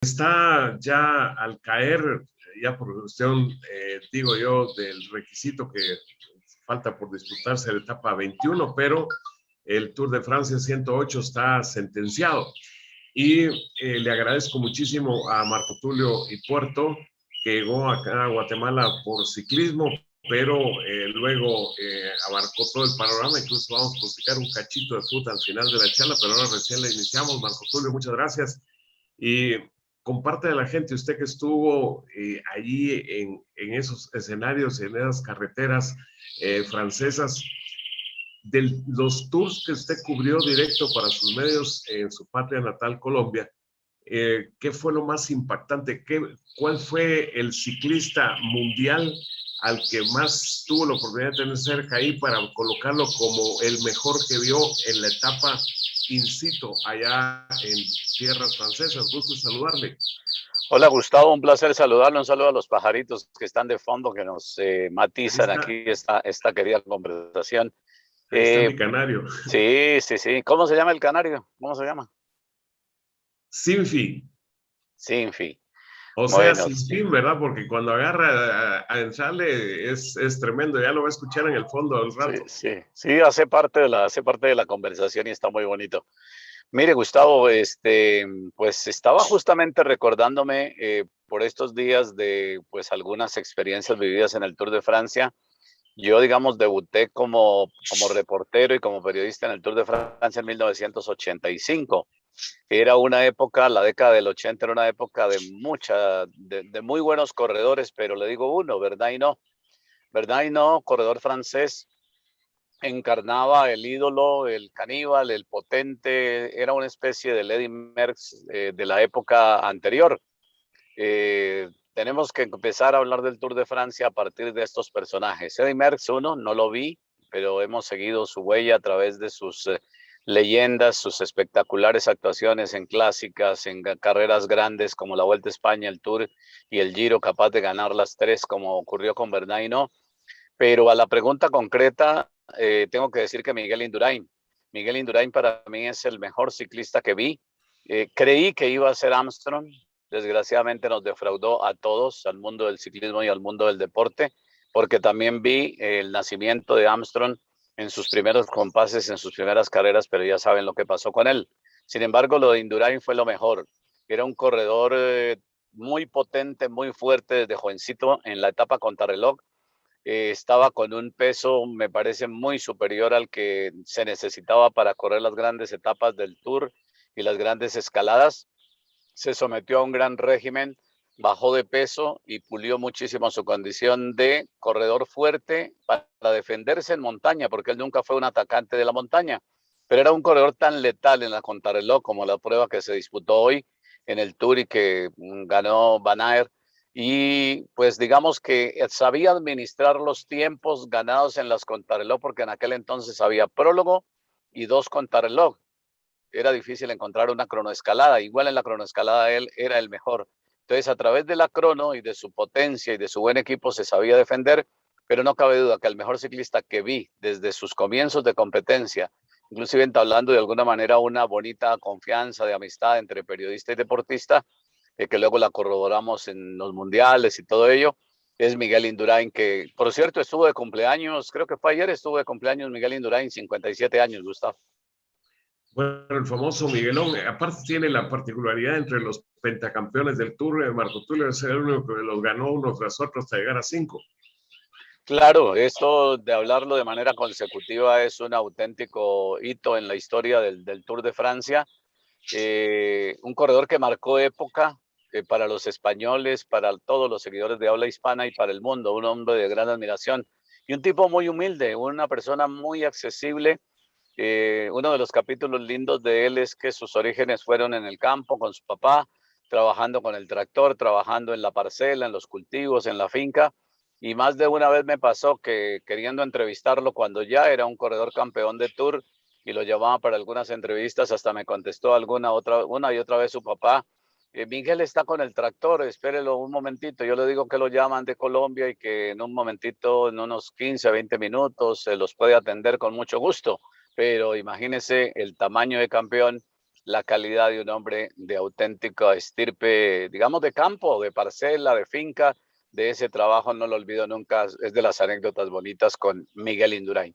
Está ya al caer, ya por cuestión, digo yo, del requisito que falta por disputarse la etapa 21, pero el Tour de Francia 108 está sentenciado. Y le agradezco muchísimo a Marco Tulio y Puerto, que llegó acá a Guatemala por ciclismo, pero luego abarcó todo el panorama. Incluso vamos a publicar un cachito de fútbol al final de la charla, pero ahora recién la iniciamos. Marco Tulio, muchas gracias. Y comparte a la gente, usted que estuvo allí en esos escenarios, en esas carreteras francesas, de los tours que usted cubrió directo para sus medios en su patria natal, Colombia, ¿qué fue lo más impactante? ¿Cuál fue el ciclista mundial al que más tuvo la oportunidad de tener cerca ahí para colocarlo como el mejor que vio en la etapa in situ allá en tierras francesas? Gusto saludarle. Hola Gustavo, un placer saludarlo, un saludo a los pajaritos que están de fondo, que nos matizan aquí esta querida conversación. Ahí está mi canario. Sí, sí, sí. ¿Cómo se llama el canario? ¿Cómo se llama? Sinfi. Sinfi. O sea, Bueno, sin sí. fin, ¿verdad? Porque cuando agarra a entrarle es tremendo, ya lo va a escuchar en el fondo al Sí, rato. sí, sí, hace parte de la conversación y está muy bonito. Mire, Gustavo, pues estaba justamente recordándome por estos días de pues algunas experiencias vividas en el Tour de Francia. Yo, digamos, debuté como reportero y como periodista en el Tour de Francia en 1985. Era una época, la década del 80 era una época de muy buenos corredores, pero le digo uno, Verdad y no, corredor francés, encarnaba el ídolo, el caníbal, el potente, era una especie de Eddy Merckx de la época anterior. Tenemos que empezar a hablar del Tour de Francia a partir de estos personajes. Eddy Merckx, uno, no lo vi, pero hemos seguido su huella a través de sus leyendas, sus espectaculares actuaciones en clásicas, en carreras grandes como la Vuelta a España, el Tour y el Giro, capaz de ganar las tres como ocurrió con Bernardino. Pero a la pregunta concreta, tengo que decir que Miguel Indurain. Miguel Indurain para mí es el mejor ciclista que vi. Creí que iba a ser Armstrong. Desgraciadamente nos defraudó a todos, al mundo del ciclismo y al mundo del deporte, porque también vi el nacimiento de Armstrong en sus primeros compases, en sus primeras carreras, pero ya saben lo que pasó con él. Sin embargo, lo de Indurain fue lo mejor. Era un corredor muy potente, muy fuerte desde jovencito en la etapa contrarreloj. Estaba con un peso, me parece, muy superior al que se necesitaba para correr las grandes etapas del Tour y las grandes escaladas. Se sometió a un gran régimen, bajó de peso y pulió muchísimo su condición de corredor fuerte para defenderse en montaña, porque él nunca fue un atacante de la montaña, pero era un corredor tan letal en la contrarreloj como la prueba que se disputó hoy en el Tour y que ganó Van Aert. Y pues digamos que sabía administrar los tiempos ganados en las contrarreloj, porque en aquel entonces había prólogo y dos contrarreloj. Era difícil encontrar una cronoescalada. Igual en la cronoescalada él era el mejor. Entonces, a través de la crono y de su potencia y de su buen equipo se sabía defender, pero no cabe duda que el mejor ciclista que vi desde sus comienzos de competencia, inclusive entablando de alguna manera una bonita confianza de amistad entre periodista y deportista, que luego la corroboramos en los mundiales y todo ello, es Miguel Indurain, que por cierto estuvo de cumpleaños, creo que fue ayer, estuvo de cumpleaños Miguel Indurain, 57 años, Gustavo. Bueno, el famoso Miguelón, aparte tiene la particularidad entre los pentacampeones del Tour, Marco Tulio es el único que los ganó uno tras otro hasta llegar a 5. Claro, esto de hablarlo de manera consecutiva es un auténtico hito en la historia del Tour de Francia. Un corredor que marcó época para los españoles, para todos los seguidores de habla hispana y para el mundo, un hombre de gran admiración y un tipo muy humilde, una persona muy accesible. Uno de los capítulos lindos de él es que sus orígenes fueron en el campo con su papá, trabajando con el tractor, trabajando en la parcela, en los cultivos, en la finca. Y más de una vez me pasó que queriendo entrevistarlo cuando ya era un corredor campeón de Tour y lo llamaba para algunas entrevistas, hasta me contestó una y otra vez su papá. Miguel está con el tractor, espérelo un momentito. Yo le digo que lo llaman de Colombia y que en un momentito, en unos 15, 20 minutos, se los puede atender con mucho gusto. Pero imagínese el tamaño de campeón la calidad de un hombre de auténtica estirpe, digamos, de campo, de parcela, de finca. De ese trabajo no lo olvido nunca, es de las anécdotas bonitas con Miguel Indurain.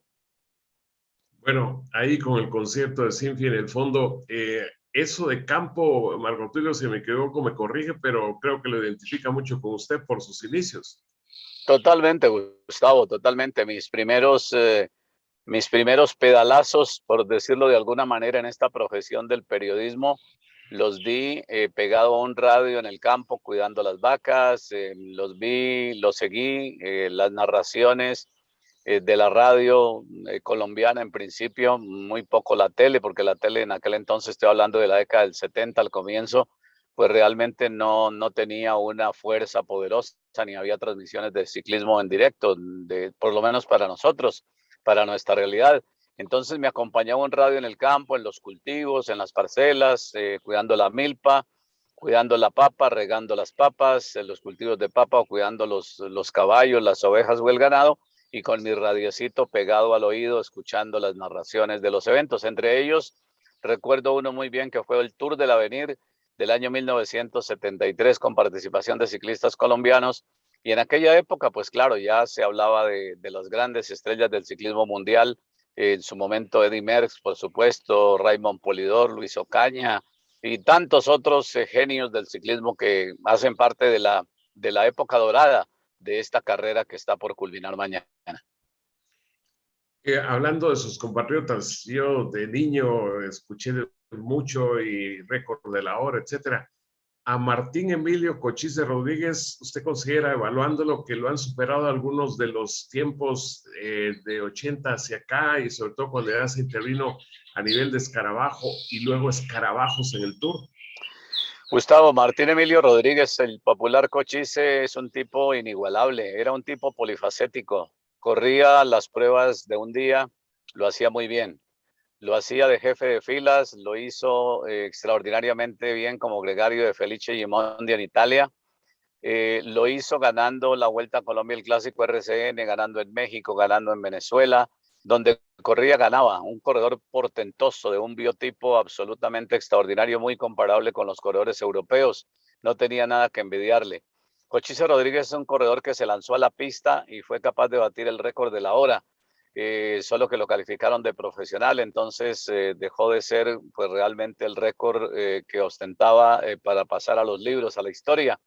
Bueno, ahí con el concierto de Sinfi en el fondo, eso de campo, Marco Tulio, se me equivoco, me corrige, pero creo que lo identifica mucho con usted por sus inicios. Totalmente, Gustavo, totalmente. Mis primeros pedalazos, por decirlo de alguna manera, en esta profesión del periodismo, los di pegado a un radio en el campo, cuidando las vacas, los seguí, las narraciones de la radio colombiana en principio, muy poco la tele, porque la tele en aquel entonces, estoy hablando de la década del 70 al comienzo, pues realmente no tenía una fuerza poderosa, ni había transmisiones de ciclismo en directo, por lo menos para nosotros, para nuestra realidad. Entonces me acompañaba un radio en el campo, en los cultivos, en las parcelas, cuidando la milpa, cuidando la papa, regando las papas, en los cultivos de papa, o cuidando los caballos, las ovejas o el ganado, y con mi radiecito pegado al oído, escuchando las narraciones de los eventos. Entre ellos, recuerdo uno muy bien que fue el Tour del Avenir del año 1973, con participación de ciclistas colombianos. Y en aquella época, pues claro, ya se hablaba de las grandes estrellas del ciclismo mundial. En su momento, Eddy Merckx, por supuesto, Raymond Polidor, Luis Ocaña y tantos otros genios del ciclismo que hacen parte de la época dorada de esta carrera que está por culminar mañana. Hablando de sus compatriotas, yo de niño escuché mucho y récord de la hora, etcétera. A Martín Emilio Cochise Rodríguez, ¿usted considera, evaluándolo, que lo han superado algunos de los tiempos de 80 hacia acá, y sobre todo cuando ya se intervino a nivel de escarabajo y luego escarabajos en el Tour? Gustavo Martín Emilio Rodríguez, el popular Cochise, es un tipo inigualable, era un tipo polifacético, corría las pruebas de un día, lo hacía muy bien, lo hacía de jefe de filas, lo hizo extraordinariamente bien como gregario de Felice Gimondi en Italia, lo hizo ganando la Vuelta a Colombia, el Clásico RCN, ganando en México, ganando en Venezuela, donde corría ganaba, un corredor portentoso de un biotipo absolutamente extraordinario, muy comparable con los corredores europeos, no tenía nada que envidiarle. Cochise Rodríguez es un corredor que se lanzó a la pista y fue capaz de batir el récord de la hora, solo que lo calificaron de profesional, entonces dejó de ser pues realmente el récord que ostentaba para pasar a los libros, a la historia.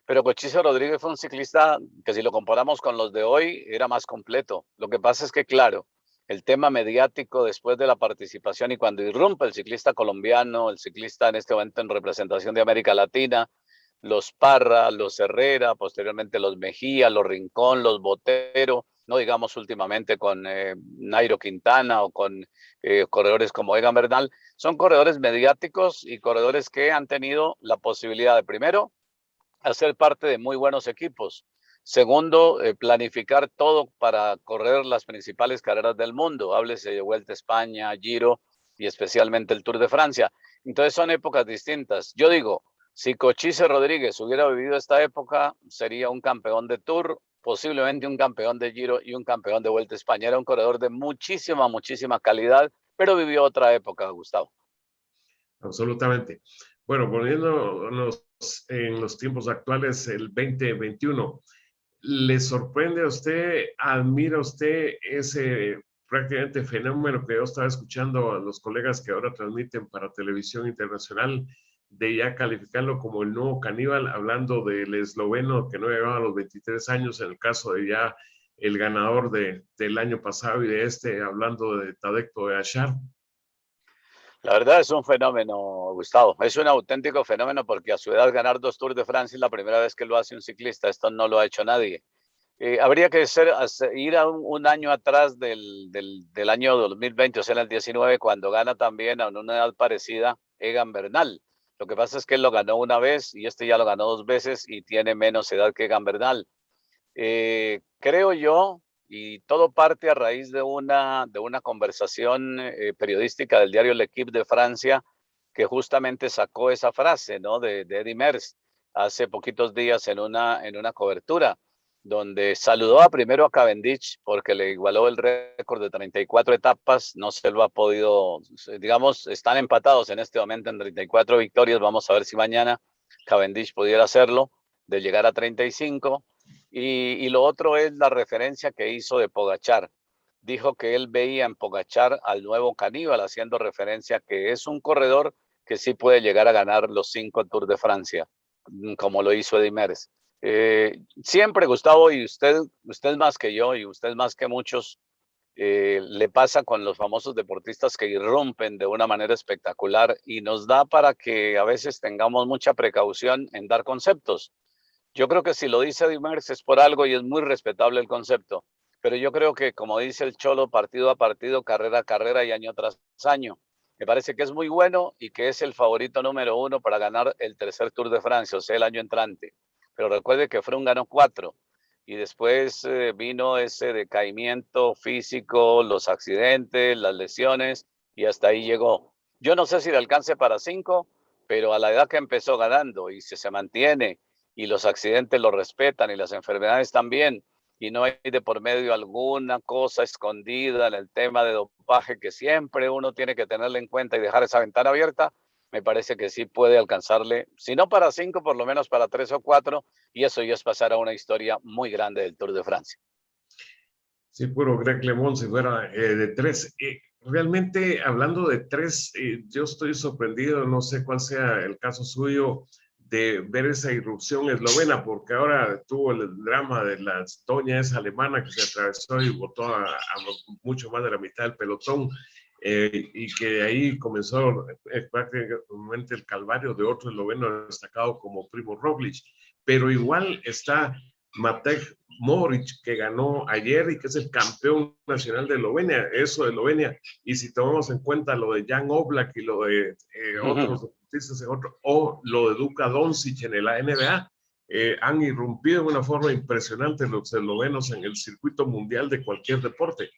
Pero Cochise Rodríguez fue un ciclista que, si lo comparamos con los de hoy, era más completo. Lo que pasa es que, claro, el tema mediático después de la participación y cuando irrumpe el ciclista colombiano, el ciclista en este momento en representación de América Latina, los Parra, los Herrera, posteriormente los Mejía, los Rincón, los Botero, no digamos últimamente con Nairo Quintana o con corredores como Egan Bernal, son corredores mediáticos y corredores que han tenido la posibilidad de, primero, hacer parte de muy buenos equipos. Segundo, planificar todo para correr las principales carreras del mundo. Háblese de Vuelta a España, Giro y especialmente el Tour de Francia. Entonces son épocas distintas. Yo digo, si Cochise Rodríguez hubiera vivido esta época, sería un campeón de Tour, posiblemente un campeón de Giro y un campeón de Vuelta a España. Era un corredor de muchísima, muchísima calidad, pero vivió otra época, Gustavo. Absolutamente. Bueno, poniéndonos en los tiempos actuales, el 2021, ¿le sorprende a usted, admira usted ese prácticamente fenómeno que yo estaba escuchando a los colegas que ahora transmiten para televisión internacional, de ya calificarlo como el nuevo caníbal, hablando del esloveno que no llegaba a los 23 años, en el caso de ya el ganador del año pasado y de hablando de Tadej Pogačar? La verdad es un fenómeno, Gustavo. Es un auténtico fenómeno porque a su edad ganar 2 Tours de Francia es la primera vez que lo hace un ciclista. Esto no lo ha hecho nadie. Habría que ir a un año atrás del año 2020, o sea, en el 19, cuando gana también a una edad parecida Egan Bernal. Lo que pasa es que él lo ganó una vez y este ya lo ganó 2 veces y tiene menos edad que Egan Bernal. Creo yo, y todo parte a raíz de una conversación periodística del diario L'Equipe de Francia, que justamente sacó esa frase, ¿no?, de Eddy Merckx hace poquitos días en una cobertura. donde saludó primero a Cavendish porque le igualó el récord de 34 etapas, no se lo ha podido, digamos, están empatados en este momento en 34 victorias, vamos a ver si mañana Cavendish pudiera hacerlo, de llegar a 35, y lo otro es la referencia que hizo de Pogačar. Dijo que él veía en Pogačar al nuevo caníbal, haciendo referencia que es un corredor que sí puede llegar a ganar los 5 Tours de Francia, como lo hizo Eddy Merckx. Siempre, Gustavo, y usted más que yo y usted más que muchos, le pasa con los famosos deportistas que irrumpen de una manera espectacular y nos da para que a veces tengamos mucha precaución en dar conceptos. Yo creo que si lo dice Eddy Merckx es por algo y es muy respetable el concepto, pero yo creo que, como dice el Cholo, partido a partido, carrera a carrera y año tras año, me parece que es muy bueno y que es el favorito número 1 para ganar el tercer Tour de Francia, o sea, el año entrante. Pero recuerde que Froome ganó 4 y después vino ese decaimiento físico, los accidentes, las lesiones y hasta ahí llegó. Yo no sé si le alcance para 5, pero a la edad que empezó ganando y si se mantiene y los accidentes lo respetan y las enfermedades también, y no hay de por medio alguna cosa escondida en el tema de dopaje que siempre uno tiene que tenerle en cuenta y dejar esa ventana abierta, me parece que sí puede alcanzarle, si no para 5, por lo menos para 3 o 4, y eso ya es pasar a una historia muy grande del Tour de Francia. Sí, puro Greg LeMond si fuera de 3. Realmente, hablando de 3, yo estoy sorprendido, no sé cuál sea el caso suyo, de ver esa irrupción eslovena, porque ahora tuvo el drama de la doña esa alemana que se atravesó y botó a mucho más de la mitad del pelotón, y que ahí comenzó prácticamente el calvario de otro esloveno destacado como Primo Roglic, pero igual está Matej Mohoric, que ganó ayer y que es el campeón nacional de Eslovenia, eso de Eslovenia, y si tomamos en cuenta lo de Jan Oblak y lo de otros deportistas o lo de Luka Doncic en la NBA, han irrumpido de una forma impresionante los eslovenos en el circuito mundial de cualquier deporte.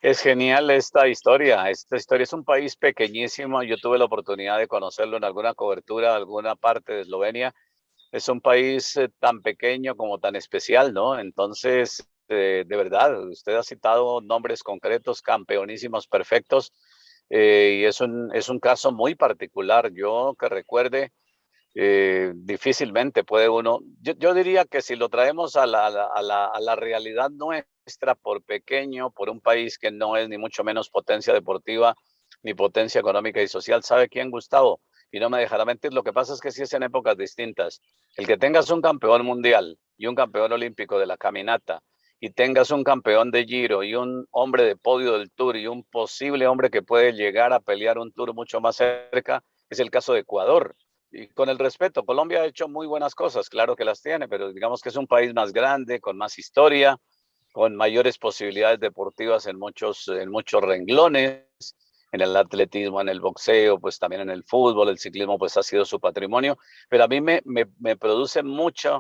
Es genial esta historia. Esta historia es un país pequeñísimo. Yo tuve la oportunidad de conocerlo en alguna cobertura, alguna parte de Eslovenia. Es un país tan pequeño como tan especial, ¿no? Entonces, de verdad, usted ha citado nombres concretos, campeonísimos, perfectos, y es un caso muy particular. Yo que recuerde, difícilmente puede uno, yo diría que si lo traemos a la realidad nuestra, por pequeño, por un país que no es ni mucho menos potencia deportiva, ni potencia económica y social, ¿sabe quién, Gustavo? Y no me dejará mentir, lo que pasa es que sí es en épocas distintas. El que tengas un campeón mundial y un campeón olímpico de la caminata, y tengas un campeón de Giro y un hombre de podio del Tour y un posible hombre que puede llegar a pelear un Tour mucho más cerca, es el caso de Ecuador. Y con el respeto, Colombia ha hecho muy buenas cosas, claro que las tiene, pero digamos que es un país más grande, con más historia, con mayores posibilidades deportivas en muchos renglones, en el atletismo, en el boxeo, pues también en el fútbol, el ciclismo pues ha sido su patrimonio, pero a mí me produce mucha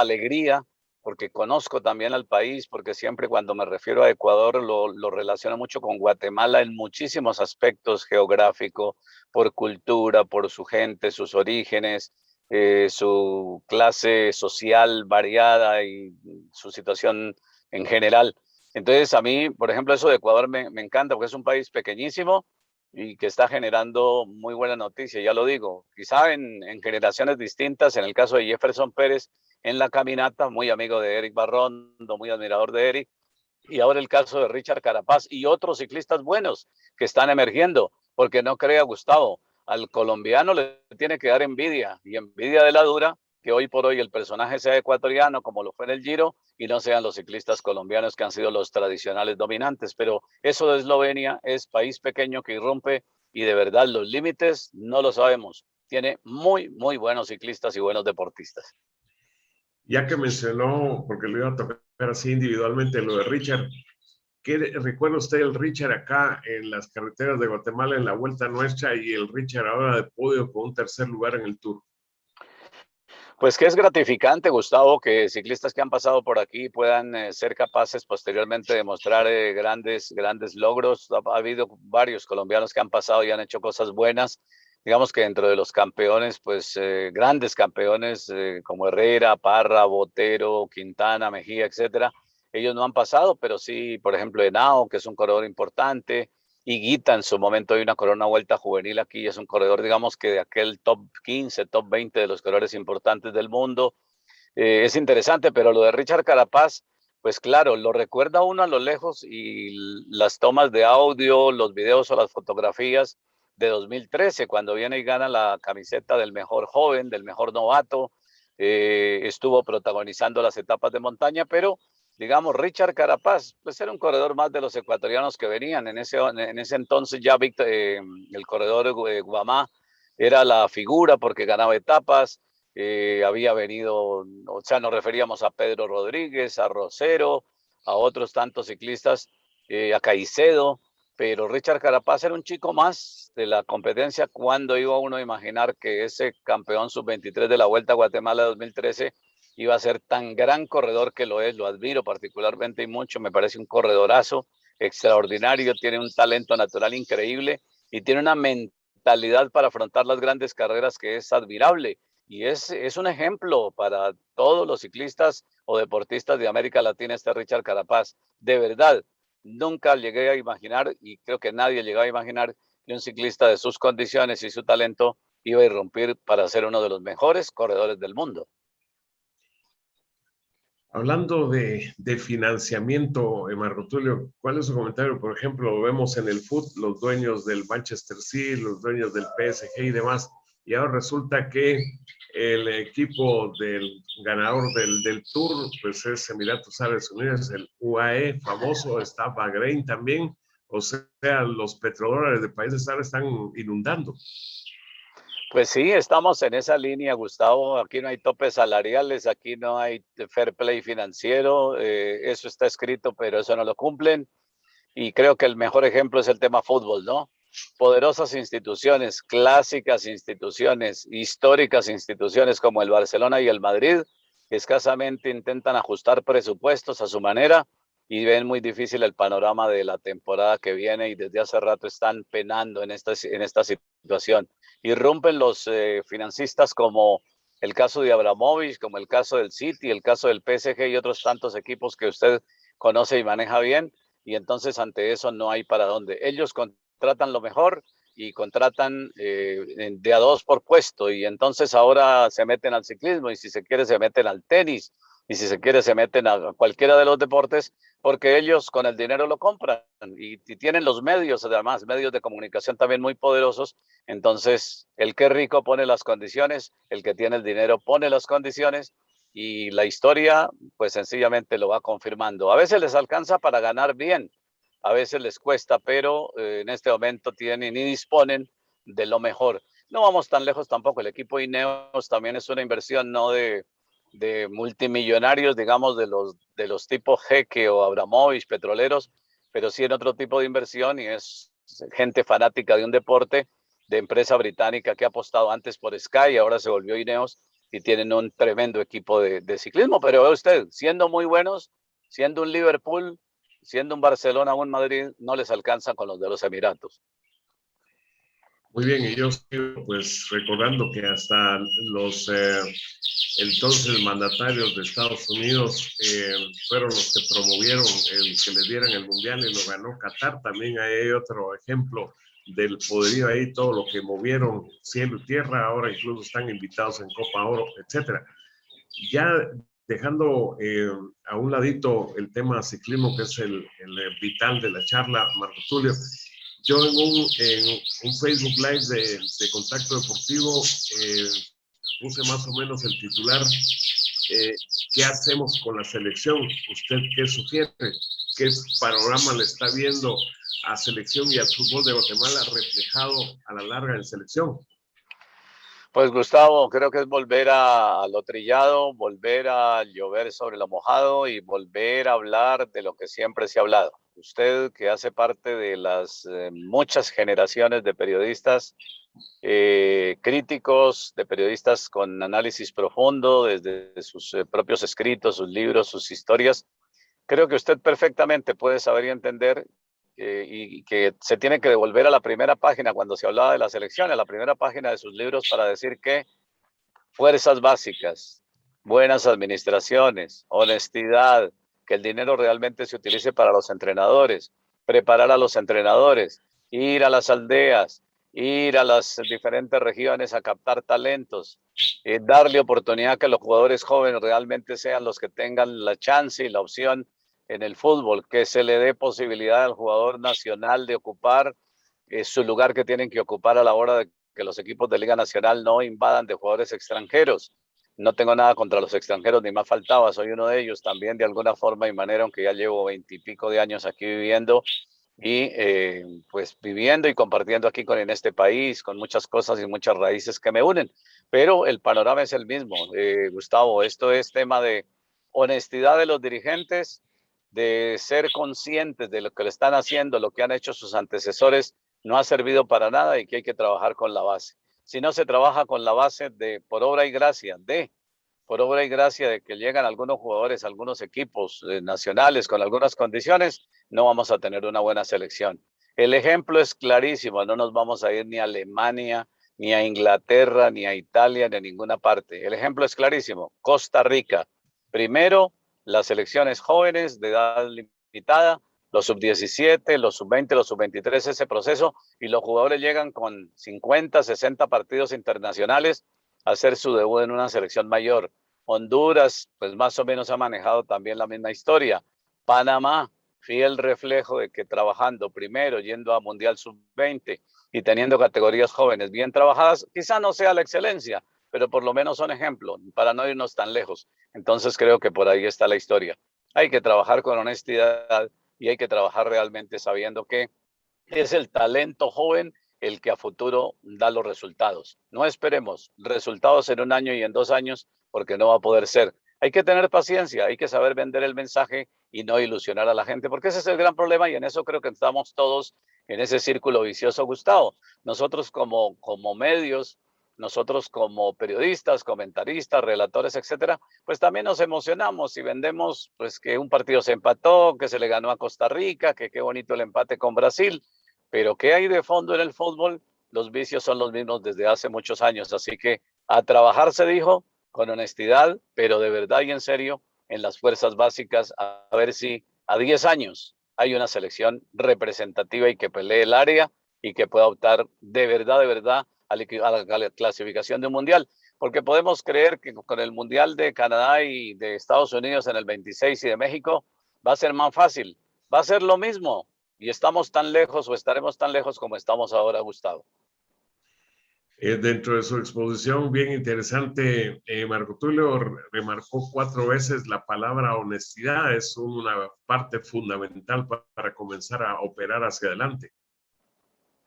alegría porque conozco también al país, porque siempre cuando me refiero a Ecuador lo relaciono mucho con Guatemala en muchísimos aspectos geográfico, por cultura, por su gente, sus orígenes, su clase social variada y su situación en general. Entonces, a mí, por ejemplo, eso de Ecuador me encanta porque es un país pequeñísimo y que está generando muy buena noticia, ya lo digo. Quizá en generaciones distintas, en el caso de Jefferson Pérez, en la caminata, muy amigo de Eric Barrondo, muy admirador de Eric, y ahora el caso de Richard Carapaz y otros ciclistas buenos que están emergiendo, porque no crea, Gustavo, al colombiano le tiene que dar envidia, y envidia de la dura, que hoy por hoy el personaje sea ecuatoriano, como lo fue en el Giro, y no sean los ciclistas colombianos que han sido los tradicionales dominantes. Pero eso de Eslovenia es país pequeño que irrumpe y de verdad los límites no lo sabemos. Tiene muy, muy buenos ciclistas y buenos deportistas. Ya que mencionó, porque le iba a tocar así individualmente lo de Richard, ¿qué recuerda usted el Richard acá en las carreteras de Guatemala en la Vuelta Nuestra y el Richard ahora de podio con un tercer lugar en el Tour? Pues que es gratificante, Gustavo, que ciclistas que han pasado por aquí puedan ser capaces posteriormente de mostrar grandes logros. Ha habido varios colombianos que han pasado y han hecho cosas buenas. digamos que dentro de los campeones, pues grandes campeones como Herrera, Parra, Botero, Quintana, Mejía, etcétera, ellos no han pasado, pero sí, por ejemplo, Henao, que es un corredor importante, y Guita en su momento hay una corona vuelta juvenil aquí, es un corredor, digamos que de aquel top 15, top 20 de los corredores importantes del mundo. Es interesante, pero lo de Richard Carapaz, pues claro, lo recuerda uno a lo lejos y las tomas de audio, los videos o las fotografías de 2013, cuando viene y gana la camiseta del mejor joven, del mejor novato, estuvo protagonizando las etapas de montaña, pero digamos, Richard Carapaz, pues era un corredor más de los ecuatorianos que venían. En ese entonces ya el corredor Guamá era la figura porque ganaba etapas, había venido, o sea, nos referíamos a Pedro Rodríguez, a Rosero, a otros tantos ciclistas, a Caicedo, pero Richard Carapaz era un chico más de la competencia. Cuando iba uno a imaginar que ese campeón sub-23 de la Vuelta a Guatemala 2013 iba a ser tan gran corredor que lo es? Lo admiro particularmente y mucho, me parece un corredorazo extraordinario, tiene un talento natural increíble y tiene una mentalidad para afrontar las grandes carreras que es admirable. Y es un ejemplo para todos los ciclistas o deportistas de América Latina este Richard Carapaz. De verdad, nunca llegué a imaginar, y creo que nadie llegó a imaginar, que un ciclista de sus condiciones y su talento iba a irrumpir para ser uno de los mejores corredores del mundo. Hablando de financiamiento, Marco Tulio, ¿cuál es su comentario? Por ejemplo, lo vemos en el fútbol, los dueños del Manchester City, los dueños del PSG y demás, y ahora resulta que el equipo del ganador del Tour, pues es Emiratos Árabes Unidos, el UAE famoso, está Bahrein también, o sea, los petrodólares de países árabes están inundando. Pues sí, estamos en esa línea, Gustavo. Aquí no hay topes salariales, aquí no hay fair play financiero. Eso está escrito, pero eso no lo cumplen. Y creo que el mejor ejemplo es el tema fútbol, ¿no? Poderosas instituciones, clásicas instituciones, históricas instituciones como el Barcelona y el Madrid, que escasamente intentan ajustar presupuestos a su manera y ven muy difícil el panorama de la temporada que viene y desde hace rato están penando en esta situación. Irrumpen los financistas como el caso de Abramovich, como el caso del City, el caso del PSG y otros tantos equipos que usted conoce y maneja bien, y entonces ante eso no hay para dónde. Ellos contratan lo mejor y contratan de a dos por puesto, y entonces ahora se meten al ciclismo y si se quiere se meten al tenis y si se quiere se meten a cualquiera de los deportes porque ellos con el dinero lo compran y tienen los medios, además medios de comunicación también muy poderosos. Entonces el que es rico pone las condiciones, el que tiene el dinero pone las condiciones y la historia pues sencillamente lo va confirmando. A veces les alcanza para ganar bien, a veces les cuesta, pero en este momento tienen y disponen de lo mejor. No vamos tan lejos tampoco, el equipo Ineos también es una inversión no de multimillonarios, digamos, de los tipos Jeque o Abramovich, petroleros, pero sí en otro tipo de inversión y es gente fanática de un deporte, de empresa británica que ha apostado antes por Sky y ahora se volvió Ineos y tienen un tremendo equipo de ciclismo, pero ve usted, siendo muy buenos, siendo un Liverpool, siendo un Barcelona o un Madrid, no les alcanza con los de los Emiratos. Muy bien, y yo sigo pues recordando que hasta los entonces mandatarios de Estados Unidos fueron los que promovieron el que les dieran el mundial y lo ganó Qatar. También hay otro ejemplo del poderío ahí, todo lo que movieron cielo y tierra, ahora incluso están invitados en Copa Oro, etcétera. Ya dejando a un ladito el tema ciclismo, que es el vital de la charla, Marco Tulio, yo en un Facebook Live de Contacto Deportivo puse más o menos el titular, ¿qué hacemos con la selección? ¿Usted qué sugiere? ¿Qué panorama le está viendo a selección y al fútbol de Guatemala reflejado a la larga en selección? Pues Gustavo, creo que es volver a lo trillado, volver a llover sobre lo mojado y volver a hablar de lo que siempre se ha hablado. Usted que hace parte de las muchas generaciones de periodistas críticos, de periodistas con análisis profundo, desde sus propios escritos, sus libros, sus historias, creo que usted perfectamente puede saber y entender y que se tiene que devolver a la primera página cuando se hablaba de la selección, a la primera página de sus libros para decir que fuerzas básicas, buenas administraciones, honestidad, que el dinero realmente se utilice para los entrenadores, preparar a los entrenadores, ir a las aldeas, ir a las diferentes regiones a captar talentos, darle oportunidad a que los jugadores jóvenes realmente sean los que tengan la chance y la opción en el fútbol, que se le dé posibilidad al jugador nacional de ocupar su lugar que tienen que ocupar a la hora de que los equipos de Liga Nacional no invadan de jugadores extranjeros. No tengo nada contra los extranjeros, ni más faltaba, soy uno de ellos también de alguna forma y manera, aunque ya llevo 20 y pico de años aquí viviendo y pues viviendo y compartiendo aquí en este país, con muchas cosas y muchas raíces que me unen. Pero el panorama es el mismo, Gustavo, esto es tema de honestidad de los dirigentes, de ser conscientes de lo que le están haciendo, lo que han hecho sus antecesores, no ha servido para nada y que hay que trabajar con la base. Si no se trabaja con la base de por obra y gracia de que llegan algunos jugadores, algunos equipos nacionales con algunas condiciones, no vamos a tener una buena selección. El ejemplo es clarísimo, no nos vamos a ir ni a Alemania, ni a Inglaterra, ni a Italia, ni a ninguna parte. El ejemplo es clarísimo. Costa Rica, primero, las selecciones jóvenes de edad limitada, los sub-17, los sub-20, los sub-23, ese proceso, y los jugadores llegan con 50, 60 partidos internacionales a hacer su debut en una selección mayor. Honduras, pues más o menos ha manejado también la misma historia. Panamá, fiel reflejo de que trabajando primero, yendo a Mundial sub-20 y teniendo categorías jóvenes bien trabajadas, quizá no sea la excelencia, pero por lo menos son ejemplos para no irnos tan lejos. Entonces creo que por ahí está la historia. Hay que trabajar con honestidad y hay que trabajar realmente sabiendo que es el talento joven el que a futuro da los resultados. No esperemos resultados en un año y en 2 años porque no va a poder ser. Hay que tener paciencia, hay que saber vender el mensaje y no ilusionar a la gente, porque ese es el gran problema y en eso creo que estamos todos en ese círculo vicioso, Gustavo. Nosotros como medios, nosotros como periodistas, comentaristas, relatores, etcétera, pues también nos emocionamos y vendemos pues que un partido se empató, que se le ganó a Costa Rica, que qué bonito el empate con Brasil, pero ¿qué hay de fondo en el fútbol? Los vicios son los mismos desde hace muchos años, así que a trabajar se dijo, con honestidad, pero de verdad y en serio, en las fuerzas básicas, a ver si a 10 años hay una selección representativa y que pelee el área y que pueda optar de verdad a la clasificación de un mundial, porque podemos creer que con el mundial de Canadá y de Estados Unidos en el 26 y de México va a ser más fácil, va a ser lo mismo y estamos tan lejos o estaremos tan lejos como estamos ahora, Gustavo. Dentro de su exposición, bien interesante, Marco Tulio remarcó 4 veces la palabra honestidad, es una parte fundamental para comenzar a operar hacia adelante.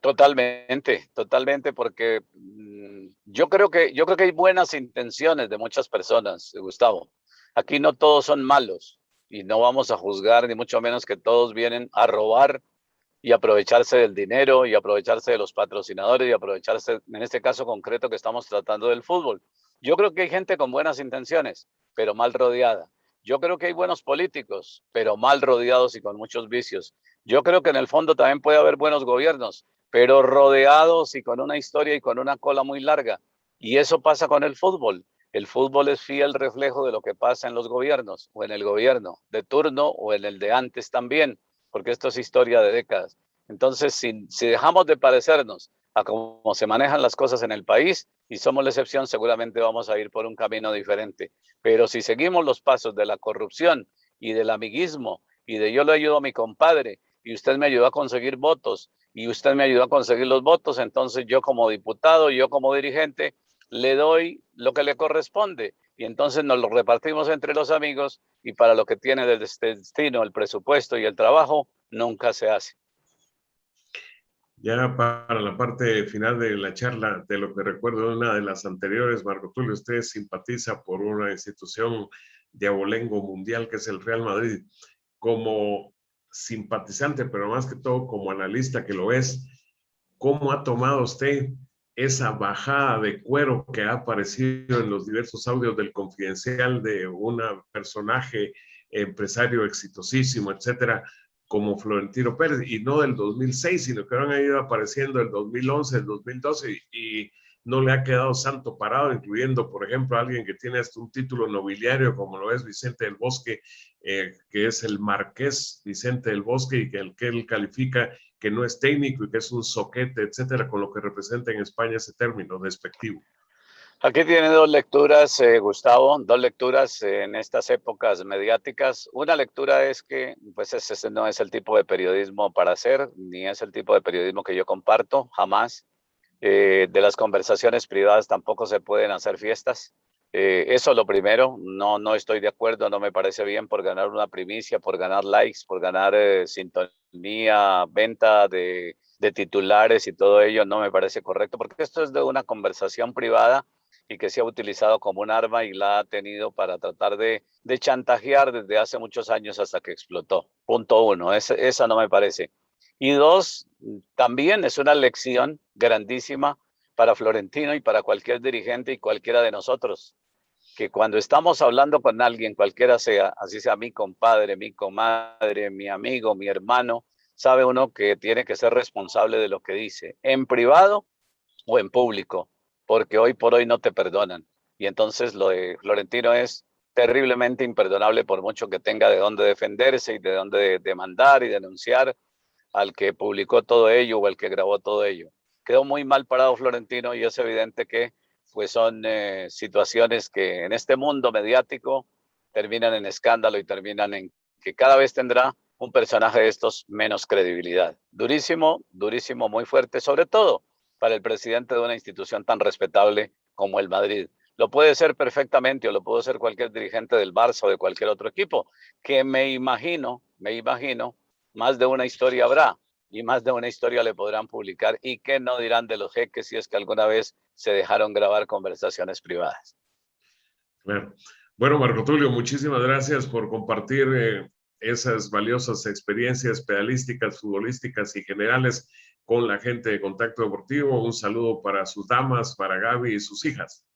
Totalmente, porque yo creo que hay buenas intenciones de muchas personas, Gustavo. Aquí no todos son malos y no vamos a juzgar, ni mucho menos que todos vienen a robar y aprovecharse del dinero y aprovecharse de los patrocinadores y aprovecharse, en este caso concreto que estamos tratando del fútbol. Yo creo que hay gente con buenas intenciones, pero mal rodeada. Yo creo que hay buenos políticos, pero mal rodeados y con muchos vicios. Yo creo que en el fondo también puede haber buenos gobiernos, pero rodeados y con una historia y con una cola muy larga. Y eso pasa con el fútbol. El fútbol es fiel reflejo de lo que pasa en los gobiernos, o en el gobierno de turno, o en el de antes también, porque esto es historia de décadas. Entonces, si dejamos de parecernos a cómo se manejan las cosas en el país y somos la excepción, seguramente vamos a ir por un camino diferente. Pero si seguimos los pasos de la corrupción y del amiguismo y de yo le ayudo a mi compadre y usted me ayudó a conseguir votos y usted me ayudó a conseguir los votos, entonces yo como diputado, yo como dirigente, le doy lo que le corresponde y entonces nos lo repartimos entre los amigos y para lo que tiene de destino el presupuesto y el trabajo, nunca se hace. Ya para la parte final de la charla, de lo que recuerdo de una de las anteriores, Marco Tulio, usted simpatiza por una institución de abolengo mundial que es el Real Madrid. Como simpatizante, pero más que todo como analista que lo es, ¿cómo ha tomado usted esa bajada de cuero que ha aparecido en los diversos audios del Confidencial de un personaje empresario exitosísimo, etcétera, como Florentino Pérez, y no del 2006, sino que han ido apareciendo el 2011, el 2012, y no le ha quedado santo parado, incluyendo, por ejemplo, a alguien que tiene hasta un título nobiliario, como lo es Vicente del Bosque, que es el marqués Vicente del Bosque, y que el que él califica que no es técnico y que es un soquete, etcétera, con lo que representa en España ese término despectivo. Aquí tiene dos lecturas, Gustavo, dos lecturas en estas épocas mediáticas. Una lectura es que pues ese no es el tipo de periodismo para hacer, ni es el tipo de periodismo que yo comparto, jamás. De las conversaciones privadas tampoco se pueden hacer fiestas. Eso es lo primero, no estoy de acuerdo, no me parece bien por ganar una primicia, por ganar likes, por ganar sintonía, venta de titulares y todo ello, no me parece correcto, porque esto es de una conversación privada y que se ha utilizado como un arma y la ha tenido para tratar de chantajear desde hace muchos años hasta que explotó. Punto uno, esa no me parece. Y dos, también es una lección grandísima para Florentino y para cualquier dirigente y cualquiera de nosotros, que cuando estamos hablando con alguien, cualquiera sea, así sea mi compadre, mi comadre, mi amigo, mi hermano, sabe uno que tiene que ser responsable de lo que dice, en privado o en público, porque hoy por hoy no te perdonan. Y entonces lo de Florentino es terriblemente imperdonable por mucho que tenga de dónde defenderse y de dónde demandar y denunciar al que publicó todo ello o al que grabó todo ello. Quedó muy mal parado Florentino y es evidente que pues son situaciones que en este mundo mediático terminan en escándalo y terminan en que cada vez tendrá un personaje de estos menos credibilidad. Durísimo, durísimo, muy fuerte, sobre todo para el presidente de una institución tan respetable como el Madrid. Lo puede ser perfectamente o lo puede ser cualquier dirigente del Barça o de cualquier otro equipo, que me imagino, más de una historia habrá y más de una historia le podrán publicar y qué no dirán de los jeques si es que alguna vez se dejaron grabar conversaciones privadas. Claro. Bueno, Marco Tulio, muchísimas gracias por compartir esas valiosas experiencias pedalísticas, futbolísticas y generales con la gente de Contacto Deportivo. Un saludo para sus damas, para Gaby y sus hijas.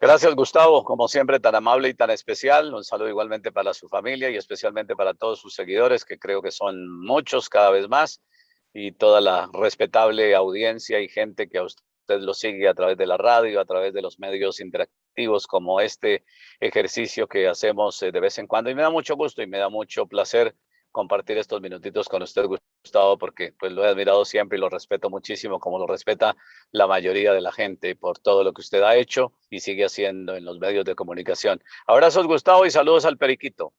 Gracias, Gustavo, como siempre, tan amable y tan especial. Un saludo igualmente para su familia y especialmente para todos sus seguidores, que creo que son muchos cada vez más, y toda la respetable audiencia y gente que a usted lo sigue a través de la radio, a través de los medios interactivos como este ejercicio que hacemos de vez en cuando. Y me da mucho gusto y me da mucho placer compartir estos minutitos con usted, Gustavo, porque pues lo he admirado siempre y lo respeto muchísimo, como lo respeta la mayoría de la gente, por todo lo que usted ha hecho y sigue haciendo en los medios de comunicación. Abrazos, Gustavo, y saludos al Periquito.